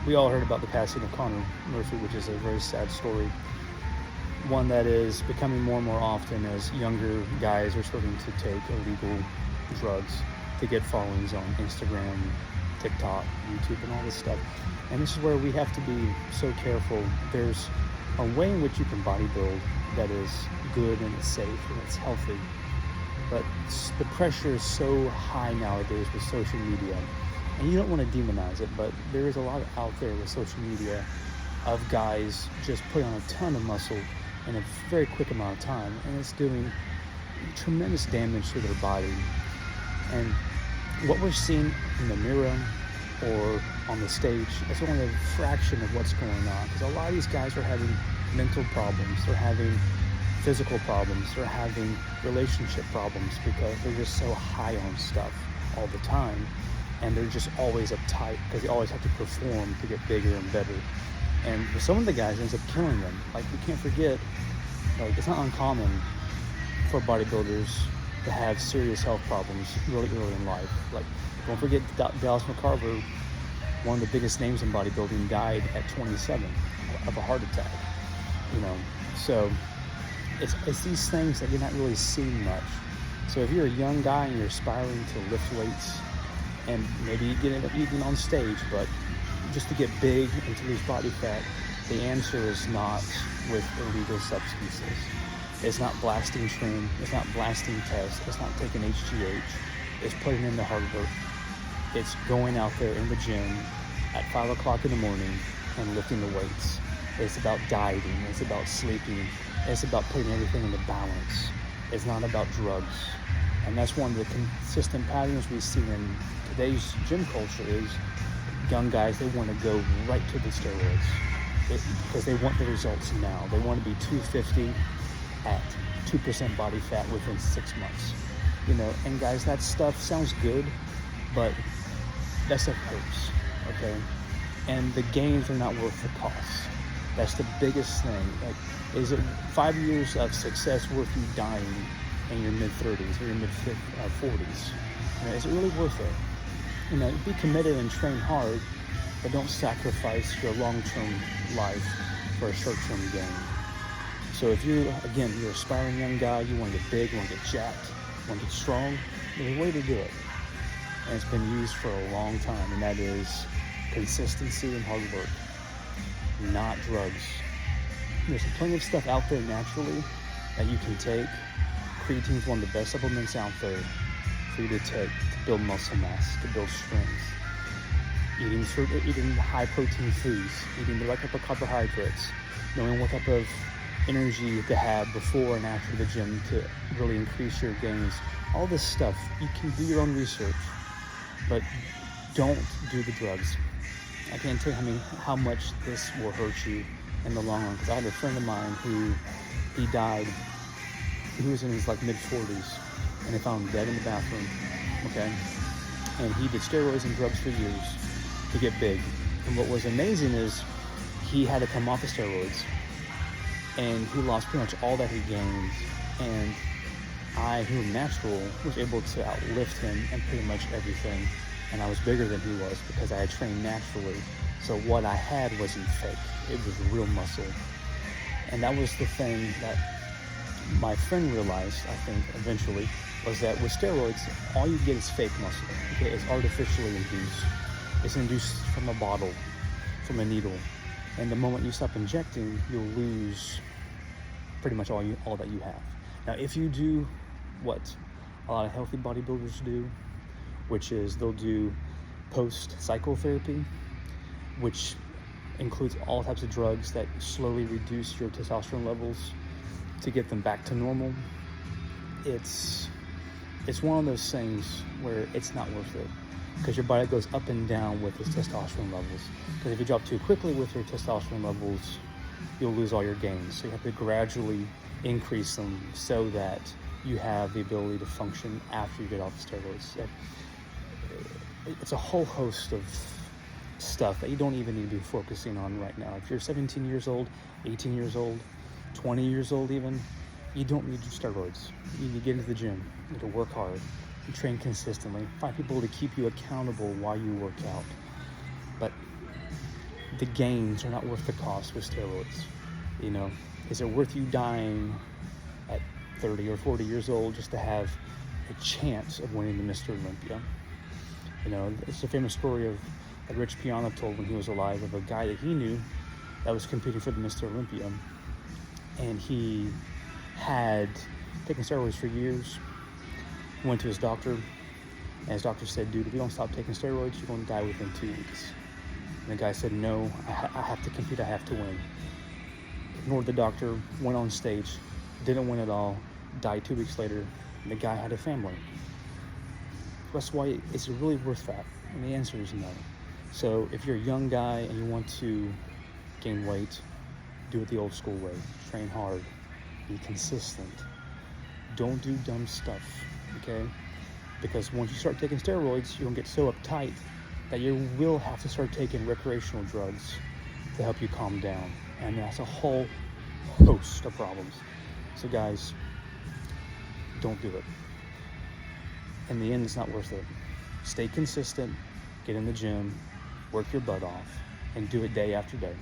we all heard about the passing of Connor Murphy, which is a very sad story. One that is becoming more and more often as younger guys are starting to take illegal drugs to get followings on Instagram, TikTok, YouTube, and all this stuff. And this is where we have to be so careful. There's a way in which you can bodybuild that is good and it's safe and it's healthy. But the pressure is so high nowadays with social media. And you don't want to demonize it, but there is a lot out there with social media of guys just putting on a ton of muscle in a very quick amount of time. And it's doing tremendous damage to their body. And what we're seeing in the mirror or on the stage is only a fraction of what's going on. Because a lot of these guys are having mental problems. They're having physical problems. They're having relationship problems because they're just so high on stuff all the time. And they're just always uptight because they always have to perform to get bigger and better. And for some of the guys, it ends up killing them. Like, we can't forget, like, it's not uncommon for bodybuilders to have serious health problems really early in life. Like, don't forget Dallas McCarver, one of the biggest names in bodybuilding, died at 27 of a heart attack. You know, so it's these things that you're not really seeing much. So if you're a young guy and you're aspiring to lift weights, and maybe you get into eating on stage, but just to get big and to lose body fat, the answer is not with illegal substances. It's not blasting trim, it's not blasting test, it's not taking HGH, it's putting in the hard work. It's going out there in the gym at 5 o'clock in the morning and lifting the weights. It's about dieting, it's about sleeping, it's about putting everything into balance. It's not about drugs. And that's one of the consistent patterns we see in today's gym culture is young guys, they want to go right to the steroids because they want the results now. They want to be 250 at 2% body fat within 6 months. You know, and guys, that stuff sounds good, but that stuff hurts, okay? And the gains are not worth the cost. That's the biggest thing. Like, is it 5 years of success worth you dying in your mid-30s or your mid-40s? You know, is it really worth it? You know, be committed and train hard, but don't sacrifice your long-term life for a short-term gain. So if you're an aspiring young guy, you want to get big, you want to get jacked, you want to get strong, there's a way to do it. And it's been used for a long time, and that is consistency and hard work, not drugs. There's plenty of stuff out there naturally that you can take. Creatine is one of the best supplements out there for you to take to build muscle mass, to build strength. Eating high protein foods, eating the right type of carbohydrates, knowing what type of energy to have before and after the gym to really increase your gains. All this stuff, you can do your own research, but don't do the drugs. I can't tell you how much this will hurt you in the long run, because I had a friend of mine who he died. He was in his mid-40s, and they found him dead in the bathroom, okay? And he did steroids and drugs for years to get big. And what was amazing is he had to come off the steroids, and he lost pretty much all that he gained. And I, who am natural, was able to outlift him in pretty much everything. And I was bigger than he was because I had trained naturally. So what I had wasn't fake. It was real muscle. And that was the thing that my friend realized, I think, eventually, was that with steroids, all you get is fake muscle. Okay, it's artificially induced. It's induced from a bottle, from a needle. And the moment you stop injecting, you'll lose pretty much all that you have. Now, if you do what a lot of healthy bodybuilders do, which is they'll do post-psychotherapy, which includes all types of drugs that slowly reduce your testosterone levels to get them back to normal. It's one of those things where it's not worth it, because your body goes up and down with its testosterone levels. Because if you drop too quickly with your testosterone levels, you'll lose all your gains. So you have to gradually increase them so that you have the ability to function after you get off the steroids. It's a whole host of stuff that you don't even need to be focusing on right now. If you're 17 years old, 18 years old, 20 years old even, you don't need steroids. You need to get into the gym, you need to work hard, you train consistently, find people to keep you accountable while you work out. But the gains are not worth the cost with steroids. You know, is it worth you dying at 30 or 40 years old just to have a chance of winning the Mr. Olympia? You know, it's a famous story of that Rich Piana told when he was alive of a guy that he knew that was competing for the Mr. Olympia, and he had taken steroids for years. He went to his doctor, and his doctor said, "Dude, if you don't stop taking steroids, you're going to die within 2 weeks." And the guy said, "No, I have to compete, I have to win." Ignored the doctor, went on stage, didn't win at all, died 2 weeks later, and the guy had a family. That's why, is it really worth that? And the answer is no. So if you're a young guy and you want to gain weight, do it the old school way. Train hard, be consistent. Don't do dumb stuff, okay? Because once you start taking steroids, you're gonna get so uptight that you will have to start taking recreational drugs to help you calm down. And that's a whole host of problems. So guys, don't do it. In the end, it's not worth it. Stay consistent, get in the gym, work your butt off, and do it day after day.